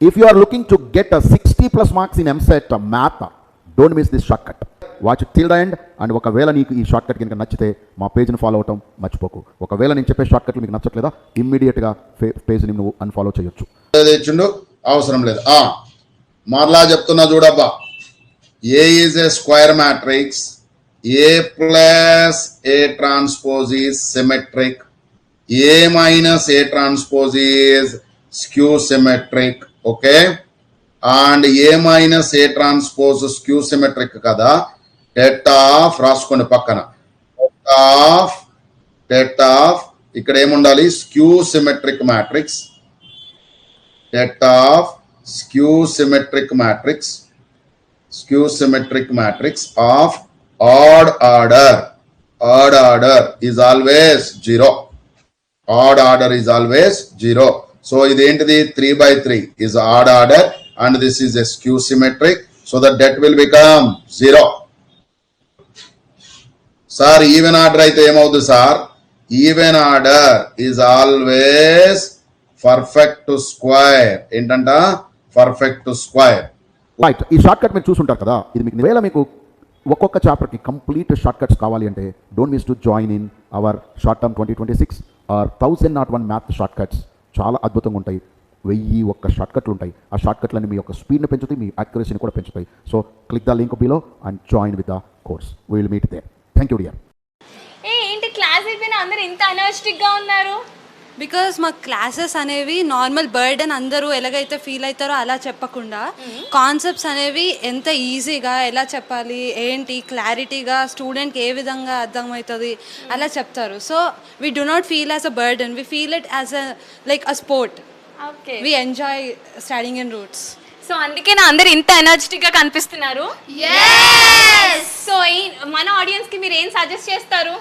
If you are looking to get a 60+ marks in MSET math, don't miss this shortcut. Watch it till the end. And ఒకవేళ నీకు ఈ shortcut కనుక నచ్చితే మా పేజ్ని follow అవటం మర్చిపోకు. ఒకవేళ నేను చెప్పే షార్ట్కట్లు మీకు నచ్చట్లేదా, ఇమ్మీడియట్గా పేజ్ని నువ్వు అన్ఫాలో చేయొచ్చు. తెచ్చిండు అవసరం లేదు. మరలా చెప్తున్నా చూడబ్బా. A is a square matrix, A plus A transpose is symmetric, A minus A transpose is skew symmetric. Okay, and A minus A transpose skew symmetric కదా. టెట్ ఆఫ్ రాసుకోండి పక్కన. టెట్ ఆఫ్ ఇక్కడ ఏముండాలి, skew symmetric matrix. Det of skew symmetric matrix, skew symmetric matrix of odd order. Odd order is always 0. Odd order is always 0. So ఇదేంటిది, 3/3 is odd order and this is a skew symmetric, so the det will become 0. Sir even order అయితే ఏమవుతుంది sir, even order is always perfect to square. ఏంటంట, perfect to square. Right, ఈ short cut మీరు చూసుంటారు కదా. ఇది మీకు వేళ మీకు ఒక్కొక్క చాప్టర్కి కంప్లీట్ షార్ట్ కట్స్ కావాలి అంటే don't miss to join in our short term 2026 or 1001 math shortcuts. చాలా అద్భుతంగా ఉంటాయి. 1001 షార్ట్ కట్లు ఉంటాయి. ఆ షార్ట్ కట్లన్నీ మీ యొక్క స్పీడ్ని పెంచుతాయి, మీ యాక్యురసీని కూడా పెంచుతాయి. So click the link below and join with the course. We will meet there. Thank you dear. ఏంటి క్లాస్ అయిపోయినా అందరూ ఇంత ఎనర్జెటిక్గా ఉన్నారు? బికాస్ మా క్లాసెస్ అనేవి నార్మల్ బర్డెన్ అందరూ ఎలాగైతే ఫీల్ అవుతారో అలా చెప్పకుండా కాన్సెప్ట్స్ అనేవి ఎంత ఈజీగా ఎలా చెప్పాలి, ఏంటి క్లారిటీగా స్టూడెంట్కి ఏ విధంగా అర్థమవుతుంది అలా చెప్తారు. So we do not feel as a burden, we feel it as a like a sport. Okay, we enjoy studying in roots. So అందుకే నా అందరు ఇంత ఎనర్జెటిక్ గా కనిపిస్తున్నారు. సో మన ఆడియన్స్ కి మీరు ఏం సజెస్ట్ చేస్తారు?